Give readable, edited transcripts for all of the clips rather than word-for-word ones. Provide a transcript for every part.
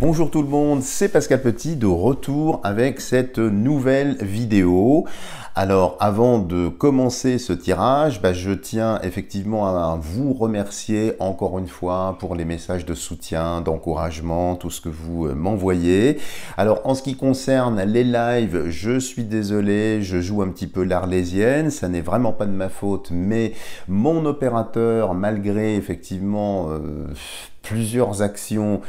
Bonjour tout le monde, c'est Pascal Petit de retour avec cette nouvelle vidéo. Alors avant de commencer ce tirage, je tiens effectivement à vous remercier encore une fois pour les messages de soutien, d'encouragement, tout ce que vous m'envoyez. Alors en ce qui concerne les lives, je suis désolé, je joue un petit peu l'arlésienne, ça n'est vraiment pas de ma faute, mais mon opérateur, malgré effectivement plusieurs actions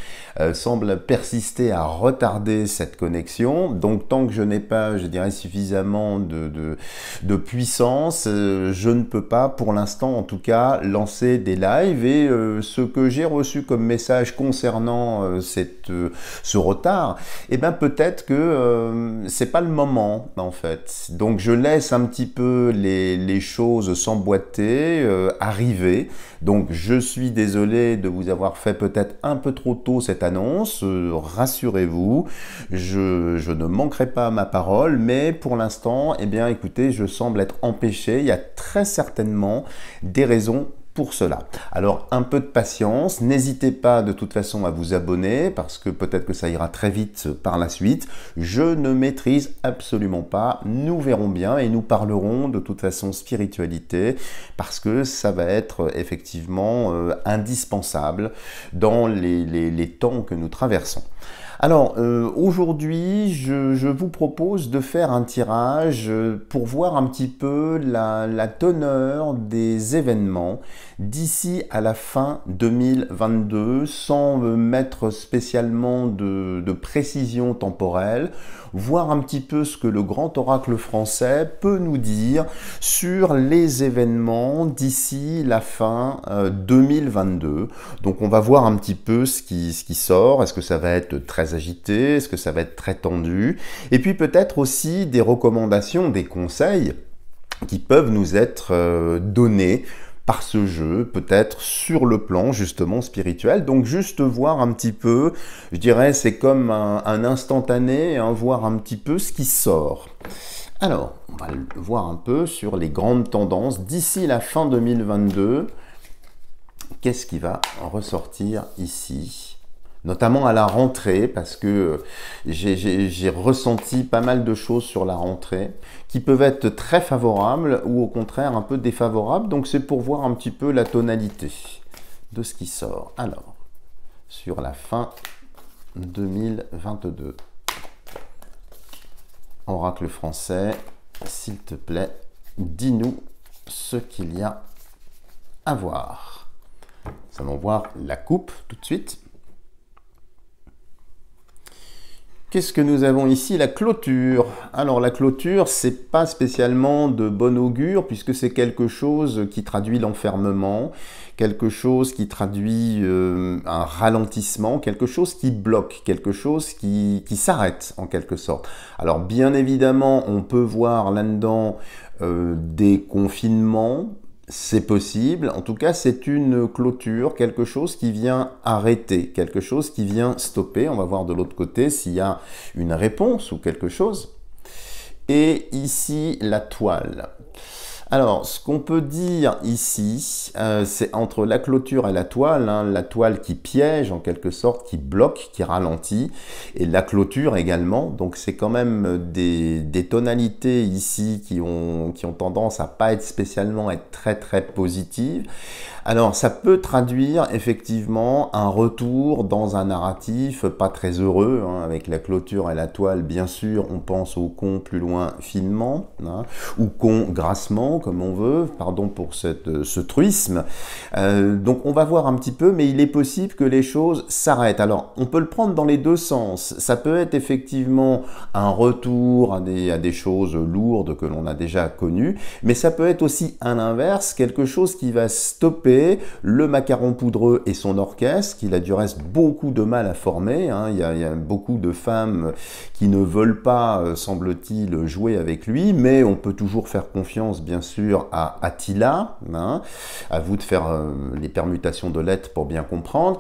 semblent persister à retarder cette connexion. Donc tant que je n'ai pas, je dirais, suffisamment de puissance, je ne peux pas, pour l'instant en tout cas, lancer des lives. Et ce que j'ai reçu comme message concernant ce retard, eh bien peut-être que c'est pas le moment en fait. Donc je laisse un petit peu les choses s'emboîter, arriver. Donc je suis désolé de vous avoir fait peut-être un peu trop tôt cette annonce, rassurez-vous, je ne manquerai pas à ma parole, mais pour l'instant, eh bien écoutez, je semble être empêché, il y a très certainement des raisons pour cela. Alors un peu de patience, n'hésitez pas de toute façon à vous abonner parce que peut-être que ça ira très vite par la suite. Je ne maîtrise absolument pas, nous verrons bien et nous parlerons de toute façon spiritualité parce que ça va être effectivement indispensable dans les temps que nous traversons. Alors aujourd'hui, je vous propose de faire un tirage pour voir un petit peu la teneur des événements d'ici à la fin 2022 sans mettre spécialement de précision temporelle, voir un petit peu ce que le grand oracle français peut nous dire sur les événements d'ici la fin 2022. Donc on va voir un petit peu ce qui sort. Est-ce que ça va être très agité? Est-ce que ça va être très tendu? Et puis peut-être aussi des recommandations, des conseils qui peuvent nous être donnés par ce jeu, peut-être sur le plan justement spirituel. Donc juste voir un petit peu, je dirais c'est comme un instantané, voir un petit peu ce qui sort. Alors, on va le voir un peu sur les grandes tendances d'ici la fin 2022. Qu'est-ce qui va ressortir ici ? Notamment à la rentrée, parce que j'ai ressenti pas mal de choses sur la rentrée qui peuvent être très favorables ou au contraire un peu défavorables. Donc c'est pour voir un petit peu la tonalité de ce qui sort. Alors, sur la fin 2022, oracle français, s'il te plaît, dis-nous ce qu'il y a à voir. Nous allons voir la coupe tout de suite. Qu'est-ce que nous avons ici? La clôture. Alors la clôture, c'est pas spécialement de bon augure puisque c'est quelque chose qui traduit l'enfermement, quelque chose qui traduit un ralentissement, quelque chose qui bloque, quelque chose qui s'arrête en quelque sorte. Alors bien évidemment, on peut voir là-dedans des confinements. C'est possible, en tout cas c'est une clôture, quelque chose qui vient arrêter, quelque chose qui vient stopper. On va voir de l'autre côté s'il y a une réponse ou quelque chose. Et ici la toile. Alors, ce qu'on peut dire ici, c'est entre la clôture et la toile qui piège en quelque sorte, qui bloque, qui ralentit, et la clôture également. Donc c'est quand même des tonalités ici qui ont tendance à pas être spécialement être très positives. Alors ça peut traduire effectivement un retour dans un narratif pas très heureux, avec la clôture et la toile. Bien sûr, on pense au con plus loin finement, ou con grassement, comme on veut, pardon pour ce truisme. Donc on va voir un petit peu, mais il est possible que les choses s'arrêtent. Alors on peut le prendre dans les deux sens. Ça peut être effectivement un retour à des choses lourdes que l'on a déjà connues, mais ça peut être aussi à l'inverse, quelque chose qui va stopper le macaron poudreux et son orchestre, qu'il a du reste beaucoup de mal à former. Il y a beaucoup de femmes qui ne veulent pas, semble-t-il, jouer avec lui, mais on peut toujours faire confiance, bien sûr, sûr à Attila, hein, à vous de faire les permutations de lettres pour bien comprendre,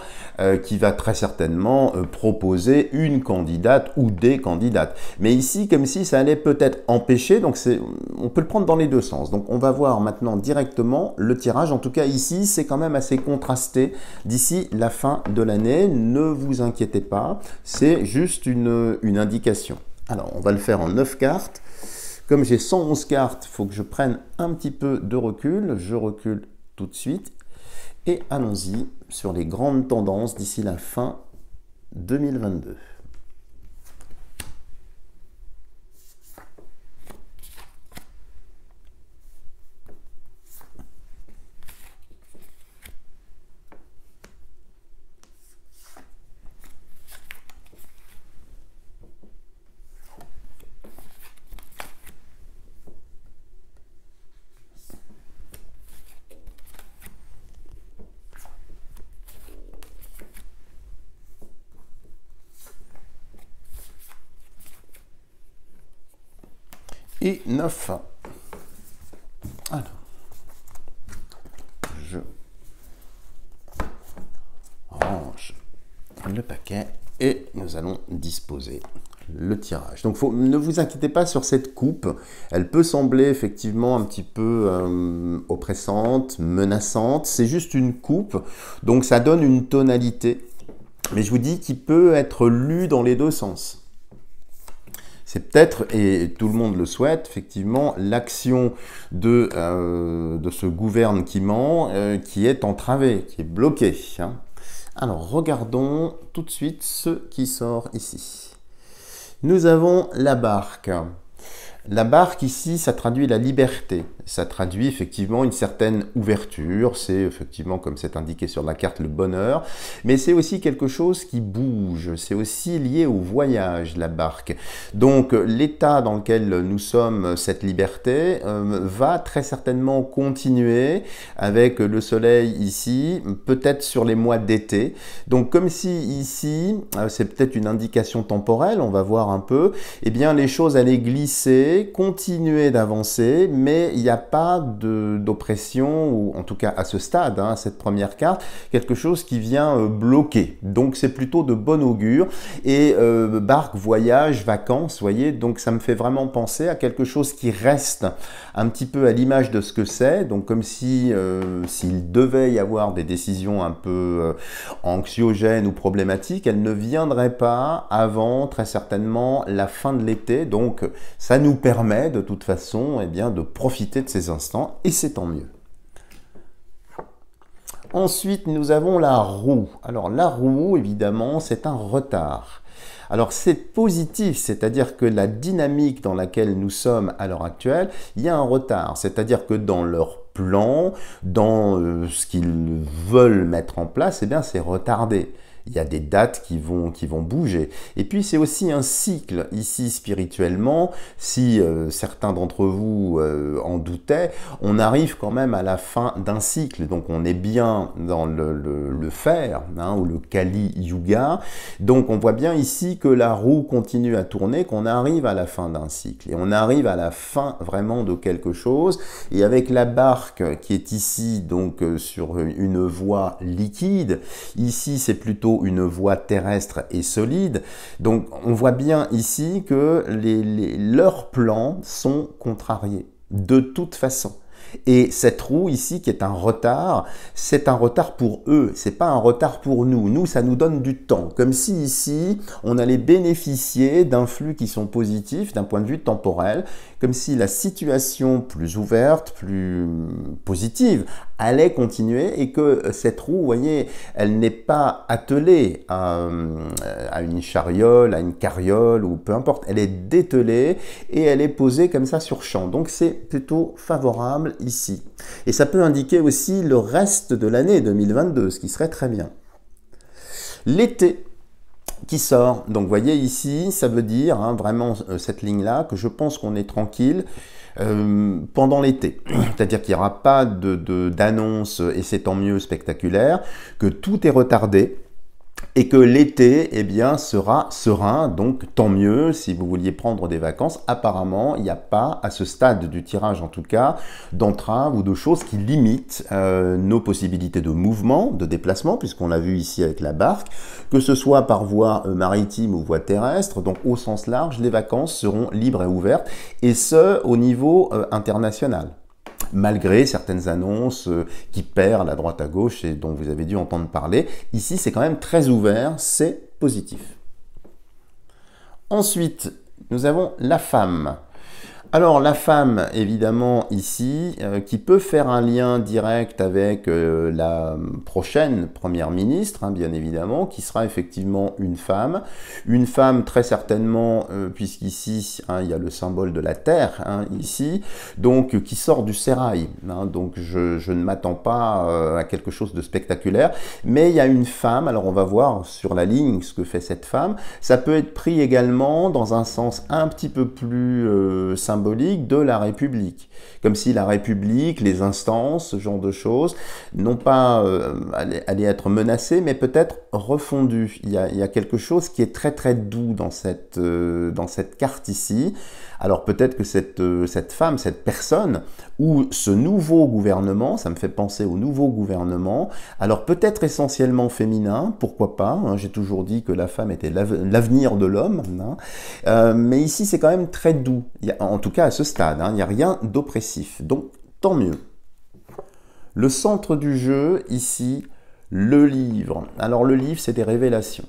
qui va très certainement proposer une candidate ou des candidates. Mais ici, comme si ça allait peut-être empêcher, donc on peut le prendre dans les deux sens. Donc on va voir maintenant directement le tirage. En tout cas ici, c'est quand même assez contrasté d'ici la fin de l'année. Ne vous inquiétez pas, c'est juste une indication. Alors on va le faire en 9 cartes. Comme j'ai 111 cartes, il faut que je prenne un petit peu de recul. Je recule tout de suite. Et allons-y sur les grandes tendances d'ici la fin 2022. Et 9. Alors, je range le paquet et nous allons disposer le tirage. Donc ne vous inquiétez pas sur cette coupe, elle peut sembler effectivement un petit peu oppressante, menaçante, c'est juste une coupe, donc ça donne une tonalité, mais je vous dis qu'il peut être lu dans les deux sens. C'est peut-être, et tout le monde le souhaite, effectivement, l'action de ce gouverne qui ment, qui est entravée, qui est bloquée. Hein. Alors, regardons tout de suite ce qui sort ici. Nous avons la barque. La barque ici, ça traduit la liberté, ça traduit effectivement une certaine ouverture, c'est effectivement comme c'est indiqué sur la carte le bonheur, mais c'est aussi quelque chose qui bouge, c'est aussi lié au voyage la barque. Donc l'état dans lequel nous sommes, cette liberté, va très certainement continuer avec le soleil ici, peut-être sur les mois d'été. Donc comme si ici, c'est peut-être une indication temporelle, on va voir un peu, eh bien les choses allaient glisser, continuer d'avancer, mais il n'y a pas d'oppression, ou en tout cas à ce stade, hein, cette première carte, quelque chose qui vient bloquer. Donc c'est plutôt de bon augure. Et barque, voyage, vacances, vous voyez, donc ça me fait vraiment penser à quelque chose qui reste un petit peu à l'image de ce que c'est, donc comme si s'il devait y avoir des décisions un peu anxiogènes ou problématiques, elles ne viendraient pas avant très certainement la fin de l'été, donc ça nous permet de toute façon eh bien, de profiter de ces instants et c'est tant mieux. Ensuite, nous avons la roue. Alors la roue, évidemment, c'est un retard. Alors c'est positif, c'est-à-dire que la dynamique dans laquelle nous sommes à l'heure actuelle, il y a un retard. C'est-à-dire que dans leur plan, dans ce qu'ils veulent mettre en place, eh bien c'est retardé. Il y a des dates qui vont bouger. Et puis c'est aussi un cycle ici spirituellement. Si certains d'entre vous en doutaient, on arrive quand même à la fin d'un cycle. Donc on est bien dans le fer, hein, ou le Kali Yuga. Donc on voit bien ici que la roue continue à tourner, qu'on arrive à la fin d'un cycle. Et on arrive à la fin vraiment de quelque chose. Et avec la barque qui est ici, donc sur une voie liquide, ici c'est plutôt une voie terrestre et solide. Donc on voit bien ici que leurs plans sont contrariés de toute façon. Et cette roue ici qui est un retard, c'est un retard pour eux, c'est pas un retard pour nous. Nous, ça nous donne du temps. Comme si ici, on allait bénéficier d'influx qui sont positifs d'un point de vue temporel, comme si la situation plus ouverte, plus positive, allait continuer et que cette roue, vous voyez, elle n'est pas attelée à une chariole, à une carriole ou peu importe, elle est dételée et elle est posée comme ça sur champ. Donc c'est plutôt favorable ici. Et ça peut indiquer aussi le reste de l'année 2022, ce qui serait très bien. L'été qui sort, donc vous voyez ici, ça veut dire hein, vraiment cette ligne-là, que je pense qu'on est tranquille pendant l'été. C'est-à-dire qu'il n'y aura pas d'annonce, et c'est tant mieux spectaculaire, que tout est retardé. et que l'été, eh bien, sera serein, donc tant mieux si vous vouliez prendre des vacances. Apparemment, il n'y a pas, à ce stade du tirage en tout cas, d'entraves ou de choses qui limitent nos possibilités de mouvement, de déplacement, puisqu'on l'a vu ici avec la barque, que ce soit par voie maritime ou voie terrestre, donc au sens large, les vacances seront libres et ouvertes, et ce, au niveau international, malgré certaines annonces qui perlent à droite à gauche et dont vous avez dû entendre parler. Ici, c'est quand même très ouvert, c'est positif. Ensuite, nous avons la femme. Alors la femme, évidemment, ici, qui peut faire un lien direct avec la prochaine première ministre, hein, bien évidemment, qui sera effectivement une femme très certainement, puisqu'ici, hein, il y a le symbole de la terre, hein, ici, donc qui sort du sérail, hein, donc je ne m'attends pas à quelque chose de spectaculaire, mais il y a une femme, alors on va voir sur la ligne ce que fait cette femme, ça peut être pris également dans un sens un petit peu plus symbolique, de la République. Comme si la République, les instances, ce genre de choses, non pas allaient être menacées, mais peut-être refondues. Il y a quelque chose qui est très très doux dans cette carte ici. Alors peut-être que cette femme, cette personne, ou ce nouveau gouvernement, ça me fait penser au nouveau gouvernement, alors peut-être essentiellement féminin, pourquoi pas, hein, j'ai toujours dit que la femme était l'avenir de l'homme, hein, mais ici c'est quand même très doux, en tout cas à ce stade, hein, il n'y a rien d'oppressif, donc tant mieux. Le centre du jeu ici, le livre. Alors le livre, c'est des révélations.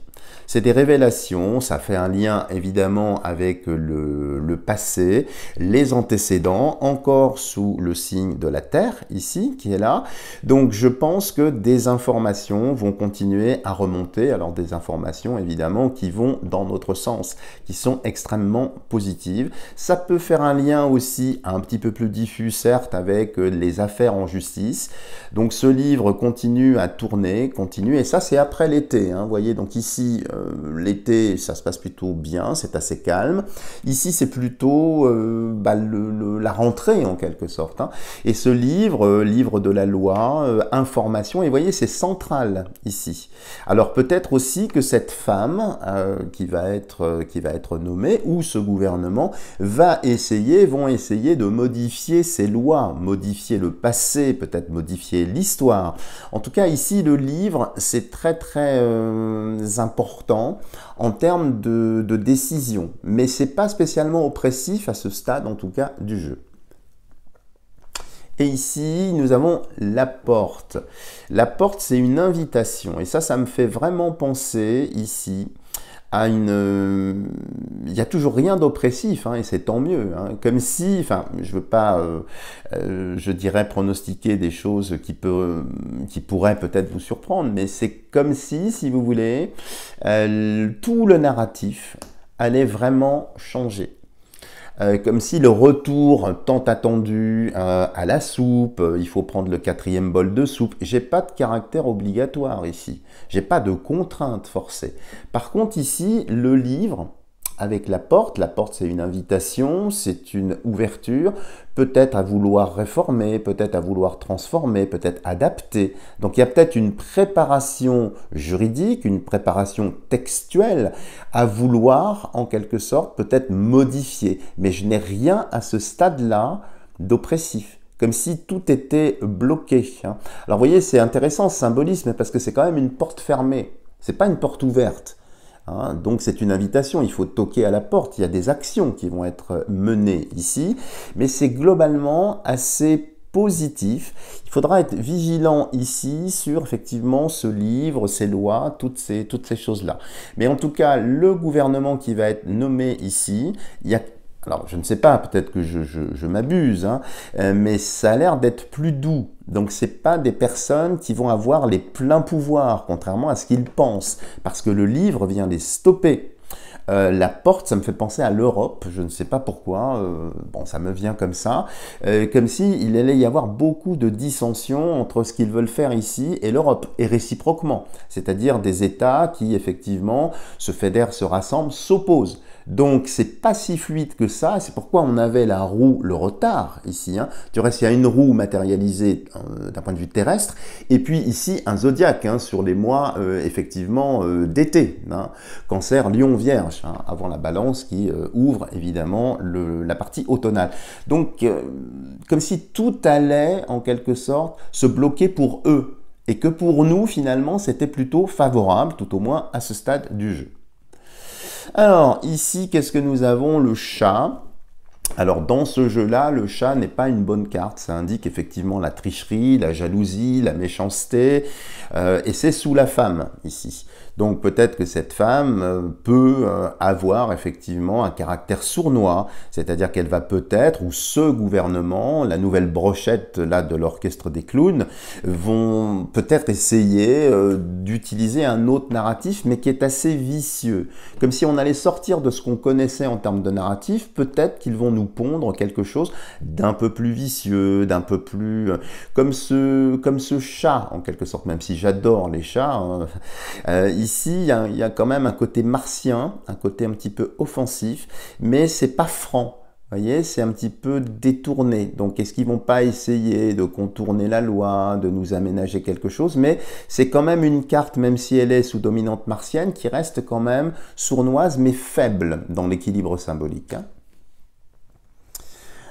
C'est des révélations, ça fait un lien évidemment avec le passé, les antécédents, encore sous le signe de la Terre, ici, qui est là. Donc je pense que des informations vont continuer à remonter, alors des informations évidemment qui vont dans notre sens, qui sont extrêmement positives. Ça peut faire un lien aussi un petit peu plus diffus, certes, avec les affaires en justice. Donc ce livre continue à tourner, continue, et ça c'est après l'été, hein, vous voyez, donc ici, l'été, ça se passe plutôt bien, c'est assez calme. Ici, c'est plutôt la rentrée, en quelque sorte. Hein. Et ce livre, livre de la loi, information, et vous voyez, c'est central, ici. Alors, peut-être aussi que cette femme qui va être nommée, ou ce gouvernement, vont essayer de modifier ces lois, modifier le passé, peut-être modifier l'histoire. En tout cas, ici, le livre, c'est très, très important en termes de décision, mais c'est pas spécialement oppressif à ce stade, en tout cas, du jeu. Et ici, nous avons la porte. La porte, c'est une invitation, et ça me fait vraiment penser ici à une... Il n'y a toujours rien d'oppressif, hein, et c'est tant mieux. Hein, comme si, enfin, je veux pas, je dirais, pronostiquer des choses qui pourraient peut-être vous surprendre, mais c'est comme si vous voulez, tout le narratif allait vraiment changer. Comme si le retour tant attendu à la soupe, il faut prendre le 4e bol de soupe. J'ai pas de caractère obligatoire ici, j'ai pas de contrainte forcée. Par contre ici, le livre avec la porte c'est une invitation, c'est une ouverture, peut-être à vouloir réformer, peut-être à vouloir transformer, peut-être adapter. Donc il y a peut-être une préparation juridique, une préparation textuelle à vouloir, en quelque sorte, peut-être modifier. Mais je n'ai rien à ce stade-là d'oppressif, comme si tout était bloqué. Hein. Alors vous voyez, c'est intéressant ce symbolisme, parce que c'est quand même une porte fermée, c'est pas une porte ouverte. Hein, donc c'est une invitation, il faut toquer à la porte, il y a des actions qui vont être menées ici, mais c'est globalement assez positif. Il faudra être vigilant ici sur effectivement ce livre, ces lois, toutes ces choses-là. Mais en tout cas, le gouvernement qui va être nommé ici, il y a... Alors, je ne sais pas, peut-être que je m'abuse, hein, mais ça a l'air d'être plus doux. Donc, ce n'est pas des personnes qui vont avoir les pleins pouvoirs, contrairement à ce qu'ils pensent, parce que le livre vient les stopper. La porte, ça me fait penser à l'Europe, je ne sais pas pourquoi, bon, ça me vient comme ça, comme s'il allait y avoir beaucoup de dissensions entre ce qu'ils veulent faire ici et l'Europe, et réciproquement, c'est-à-dire des États qui, effectivement, se fédèrent, se rassemblent, s'opposent. Donc, c'est pas si fluide que ça. C'est pourquoi on avait la roue, le retard ici. Hein. Du reste, il y a une roue matérialisée d'un point de vue terrestre. Et puis ici, un zodiaque hein, sur les mois, effectivement, d'été. Hein. Cancer, Lion, Vierge. Hein, avant la balance qui ouvre, évidemment, la partie automnale. Donc, comme si tout allait, en quelque sorte, se bloquer pour eux. Et que pour nous, finalement, c'était plutôt favorable, tout au moins à ce stade du jeu. Alors, ici, qu'est-ce que nous avons? Le chat. Alors, dans ce jeu-là, le chat n'est pas une bonne carte. Ça indique effectivement la tricherie, la jalousie, la méchanceté. Et c'est sous la femme, ici. Donc, peut-être que cette femme peut avoir effectivement un caractère sournois. C'est-à-dire qu'elle va peut-être, ou ce gouvernement, la nouvelle brochette là, de l'orchestre des clowns, vont peut-être essayer d'utiliser un autre narratif, mais qui est assez vicieux. Comme si on allait sortir de ce qu'on connaissait en termes de narratif, peut-être qu'ils vont nous pondre quelque chose d'un peu plus vicieux, d'un peu plus... comme ce chat, en quelque sorte, même si j'adore les chats. Hein. Ici, il y a quand même un côté martien, un côté un petit peu offensif, mais c'est pas franc. Vous voyez, c'est un petit peu détourné. Donc, est-ce qu'ils vont pas essayer de contourner la loi, de nous aménager quelque chose? Mais c'est quand même une carte, même si elle est sous dominante martienne, qui reste quand même sournoise, mais faible dans l'équilibre symbolique. Hein.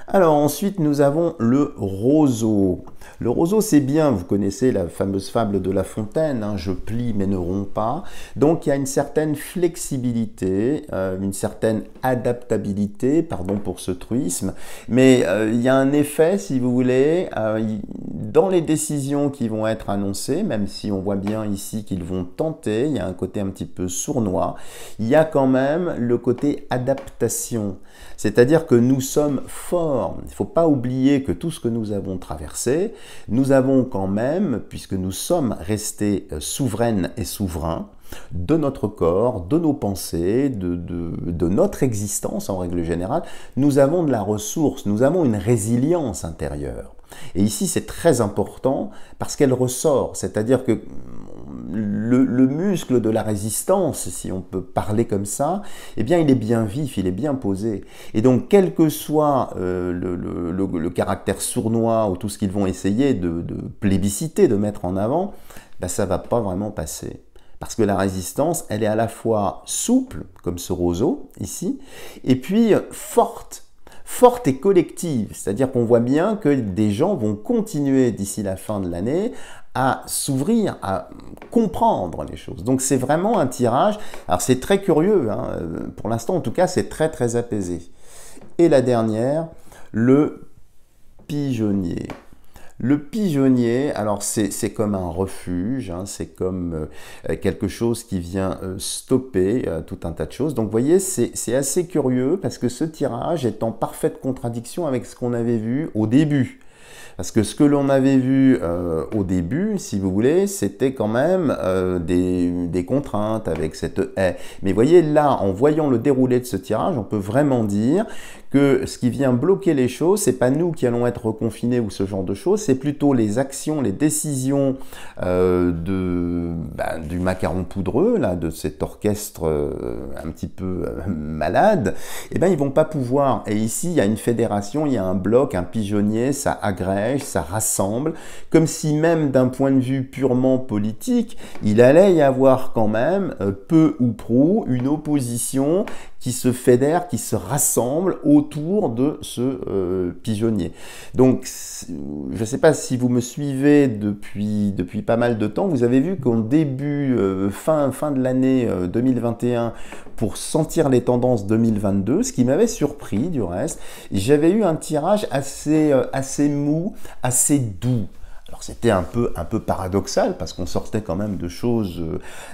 Alors ensuite, nous avons le roseau. Le roseau, c'est bien, vous connaissez la fameuse fable de La Fontaine, hein, je plie mais ne romps pas. Donc il y a une certaine flexibilité, une certaine adaptabilité, pardon pour ce truisme, mais il y a un effet, si vous voulez, dans les décisions qui vont être annoncées, même si on voit bien ici qu'ils vont tenter, il y a un côté un petit peu sournois, il y a quand même le côté adaptation. C'est-à-dire que nous sommes forts. Il ne faut pas oublier que tout ce que nous avons traversé, nous avons quand même, puisque nous sommes restés souveraines et souverains, de notre corps, de nos pensées, de notre existence en règle générale, nous avons de la ressource, nous avons une résilience intérieure. Et ici, c'est très important parce qu'elle ressort, c'est-à-dire que le muscle de la résistance, si on peut parler comme ça, eh bien, il est bien vif, il est bien posé. Et donc, quel que soit le caractère sournois ou tout ce qu'ils vont essayer de plébisciter, de mettre en avant, ben, ça ne va pas vraiment passer. Parce que la résistance, elle est à la fois souple, comme ce roseau ici, et puis forte et collective. C'est-à-dire qu'on voit bien que des gens vont continuer d'ici la fin de l'année à s'ouvrir, à comprendre les choses. Donc c'est vraiment un tirage, alors c'est très curieux, hein, pour l'instant en tout cas c'est très très apaisé. Et la dernière, le pigeonnier. Le pigeonnier, alors c'est comme un refuge, hein, c'est comme quelque chose qui vient stopper tout un tas de choses. Donc vous voyez, c'est assez curieux parce que ce tirage est en parfaite contradiction avec ce qu'on avait vu au début. Parce que ce que l'on avait vu au début, si vous voulez, c'était quand même des contraintes avec cette haie. Mais vous voyez, là, en voyant le déroulé de ce tirage, on peut vraiment dire que ce qui vient bloquer les choses, c'est pas nous qui allons être reconfinés ou ce genre de choses, c'est plutôt les actions, les décisions du macaron poudreux, là, de cet orchestre un petit peu malade. Eh bien, ils vont pas pouvoir. Et ici, il y a une fédération, il y a un bloc, un pigeonnier, ça agrège, ça rassemble, comme si même d'un point de vue purement politique, il allait y avoir quand même, peu ou prou, une opposition qui se fédère, qui se rassemble autour de ce pigeonnier. Donc, je ne sais pas si vous me suivez depuis pas mal de temps, vous avez vu qu'en début, fin de l'année 2021, pour sentir les tendances 2022, ce qui m'avait surpris du reste, j'avais eu un tirage assez mou, assez doux. Alors c'était un peu paradoxal parce qu'on sortait quand même de choses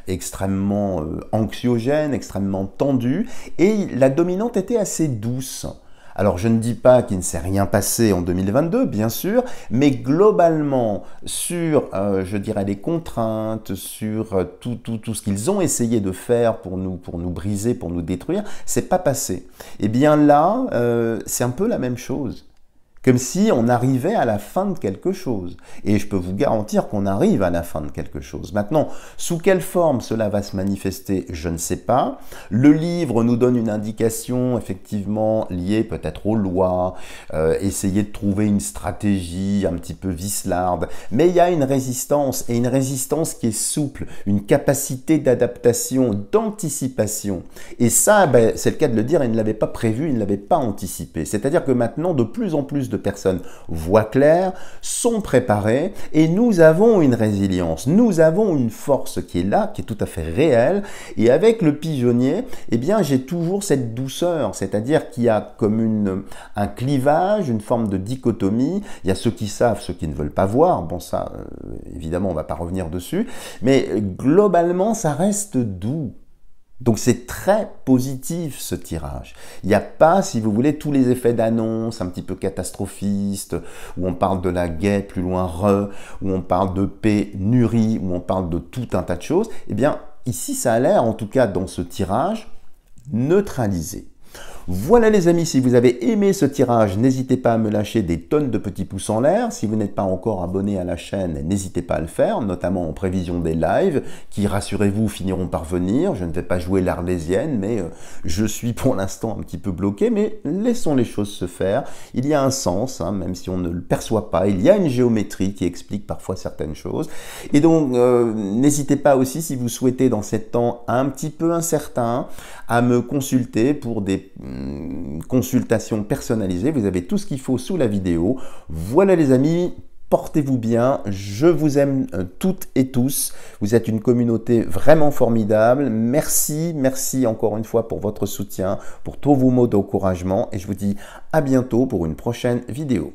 extrêmement anxiogènes, extrêmement tendues, et la dominante était assez douce. Alors je ne dis pas qu'il ne s'est rien passé en 2022, bien sûr, mais globalement sur, je dirais, les contraintes, sur tout ce qu'ils ont essayé de faire pour nous briser, pour nous détruire, c'est pas passé. Et bien là, c'est un peu la même chose. Comme si on arrivait à la fin de quelque chose. Et je peux vous garantir qu'on arrive à la fin de quelque chose. Maintenant, sous quelle forme cela va se manifester, je ne sais pas. Le livre nous donne une indication, effectivement, liée peut-être aux lois, essayer de trouver une stratégie un petit peu vicelarde. Mais il y a une résistance, et une résistance qui est souple, une capacité d'adaptation, d'anticipation. Et ça, ben, c'est le cas de le dire, il ne l'avait pas prévu, il ne l'avait pas anticipé. C'est-à-dire que maintenant, de plus en plus de personnes voient clair, sont préparées, et nous avons une résilience, nous avons une force qui est là, qui est tout à fait réelle, et avec le pigeonnier, eh bien j'ai toujours cette douceur, c'est-à-dire qu'il y a comme un clivage, une forme de dichotomie, il y a ceux qui savent, ceux qui ne veulent pas voir, bon ça, évidemment on ne va pas revenir dessus, mais globalement ça reste doux. Donc c'est très positif ce tirage. Il n'y a pas, si vous voulez, tous les effets d'annonce un petit peu catastrophistes, où on parle de la guet, plus loin où on parle de pénurie, où on parle de tout un tas de choses. Eh bien, ici, ça a l'air, en tout cas dans ce tirage, neutralisé. Voilà les amis, si vous avez aimé ce tirage, n'hésitez pas à me lâcher des tonnes de petits pouces en l'air. Si vous n'êtes pas encore abonné à la chaîne, n'hésitez pas à le faire, notamment en prévision des lives, qui, rassurez-vous, finiront par venir. Je ne vais pas jouer l'arlésienne, mais je suis pour l'instant un petit peu bloqué, mais laissons les choses se faire. Il y a un sens, hein, même si on ne le perçoit pas. Il y a une géométrie qui explique parfois certaines choses. Et donc, n'hésitez pas aussi, si vous souhaitez, dans ces temps un petit peu incertains, à me consulter pour des consultation personnalisée. Vous avez tout ce qu'il faut sous la vidéo. Voilà les amis, portez-vous bien. Je vous aime toutes et tous. Vous êtes une communauté vraiment formidable. Merci, merci encore une fois pour votre soutien, pour tous vos mots d'encouragement. Et je vous dis à bientôt pour une prochaine vidéo.